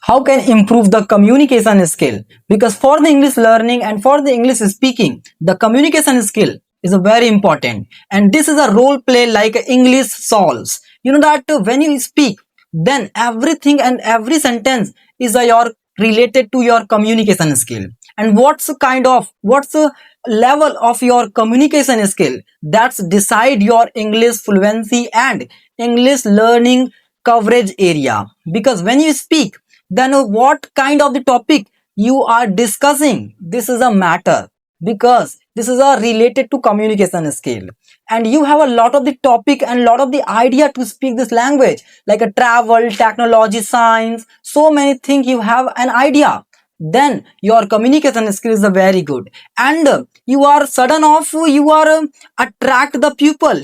how can improve the communication skill? Because for the English learning and for the English speaking, the communication skill is a very important, and this is a role play like English solves. You know that when you speak, then everything and every sentence is your related to your communication skill. And what's the level of your communication skill, that's decide your English fluency and English learning coverage area. Because when you speak, then what kind of the topic you are discussing, this is a matter, because this is a related to communication skill, and you have a lot of the topic and lot of the idea to speak this language, like a travel, technology, science, so many things you have an idea, then your communication skill is very good. And you are sudden off, you are attract the pupil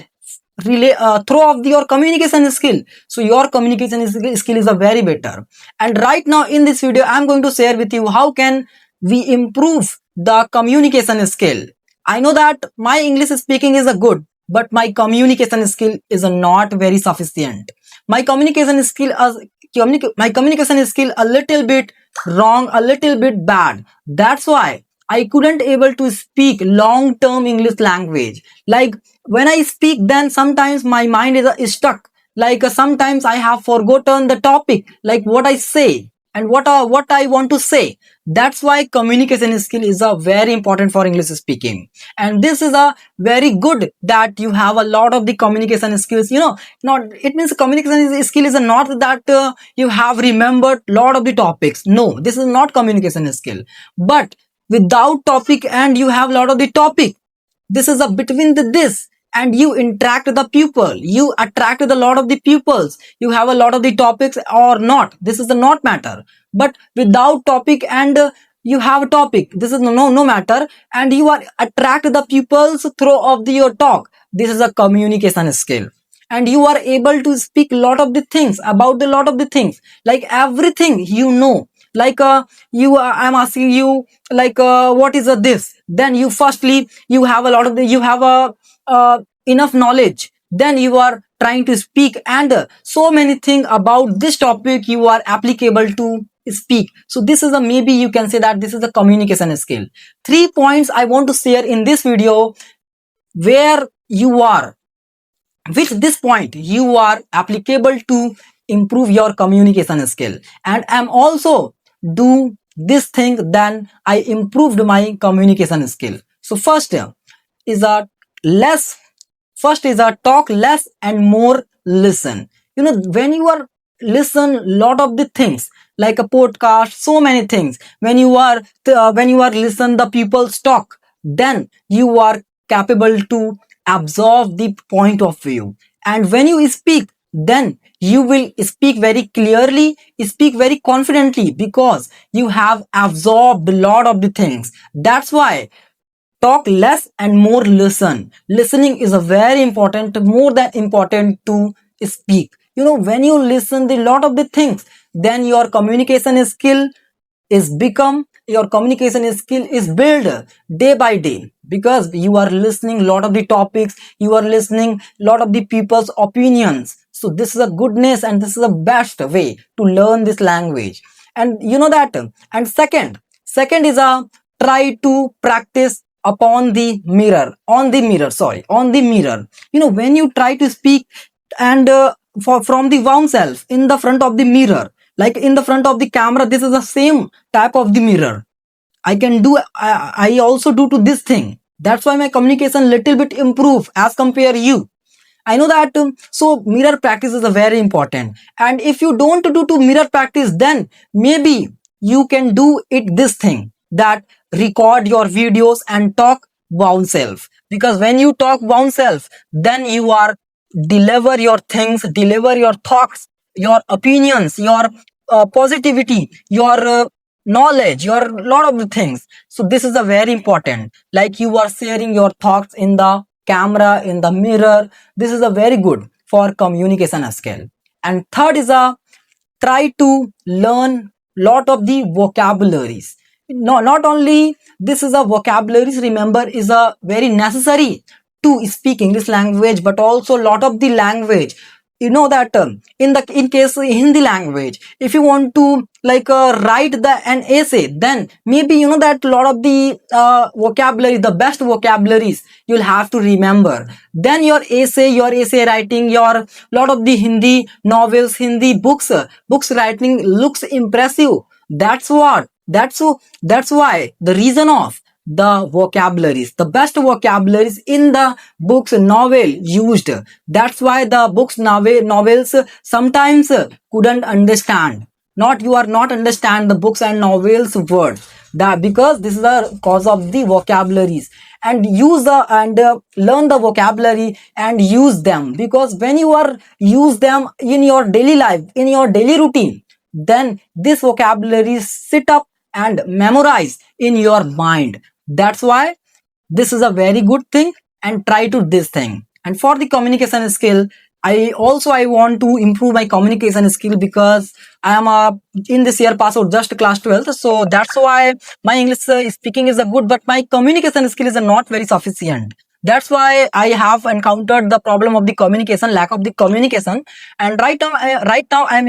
through of your communication skill. So your communication skill is a very better. And right now in this video I'm going to share with you how can we improve the communication skill. I know that my English speaking is a good, but my communication skill is not very sufficient. My communication skill a little bit wrong, a little bit bad. That's why I couldn't able to speak long term English language. Like when I speak, then sometimes my mind is stuck. Like sometimes I have forgotten the topic, like what I say and what I want to say. That's why communication skill is a very important for English speaking. And this is a very good that you have a lot of the communication skills. You know, not it means communication skill is not that you have remembered lot of the topics. No, this is not communication skill. But without topic and you have lot of the topic, this is a between this, and you interact with the pupil, you attract with a lot of the pupils, you have a lot of the topics or not, this is the not matter. But without topic and you have a topic, this is no matter, and you are attract the pupils through of your talk, this is a communication skill. And you are able to speak a lot of the things about the lot of the things, like everything you know, like I'm asking you like what is this, then you firstly you have a lot of the, you have a enough knowledge, then you are trying to speak, and so many things about this topic you are applicable to speak. So this is a, maybe you can say that this is a communication skill. 3 points I want to share in this video, where you are, with this point you are applicable to improve your communication skill. And I'm also do this thing, then I improved my communication skill. So first is a less, first is a talk less and more listen. You know, when you are listen lot of the things like a podcast, so many things, when you are listen the people's talk, then you are capable to absorb the point of view. And when you speak, then you will speak very clearly, speak very confidently, because you have absorbed a lot of the things. That's why talk less and more listen. Listening is a very important, more than important to speak. You know, when you listen the lot of the things, then your communication skill is become, your communication skill is built day by day, because you are listening lot of the topics, you are listening lot of the people's opinions. So this is a goodness, and this is the best way to learn this language. And you know that. And second is a try to practice upon the mirror, on the mirror, sorry, on the mirror. You know, when you try to speak and from the oneself in the front of the mirror, like in the front of the camera, this is the same type of the mirror. I can do, I also do to this thing. That's why my communication little bit improve as compare you. I know that. So mirror practice is a very important. And if you don't do to mirror practice, then maybe you can do it this thing, that record your videos and talk oneself. Because when you talk oneself, then you are deliver your things, deliver your thoughts, your opinions, your positivity, your knowledge, your lot of the things. So this is a very important, like you are sharing your thoughts in the camera, in the mirror. This is a very good for communication skill. And third is a try to learn lot of the vocabularies. No, not only this is a vocabularies, remember, is a very necessary to speak English language, but also lot of the language you know that in case Hindi language, if you want to write an essay, then maybe you know that a lot of the vocabulary, the best vocabularies you'll have to remember. Then your essay writing, your lot of the Hindi novels, Hindi books writing looks impressive. That's why the reason of the vocabularies, the best vocabularies in the books novel used. That's why the books novels sometimes couldn't understand. Not you are not understand the books and novels words. That because this is the cause of the vocabularies, and use the and learn the vocabulary and use them, because when you are use them in your daily life, in your daily routine, then this vocabulary sit up and memorize in your mind. That's why this is a very good thing, and try to this thing. And for the communication skill, I want to improve my communication skill, because I am in this year pass out just class 12th, so that's why my English speaking is a good, but my communication skill is not very sufficient. That's why I have encountered the problem of the communication, lack of the communication. And right now I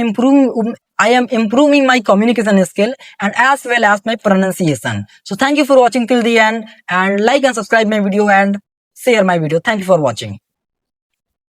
am improving my communication skill, and as well as my pronunciation. So thank you for watching till the end, and like and subscribe my video and share my video. Thank you for watching.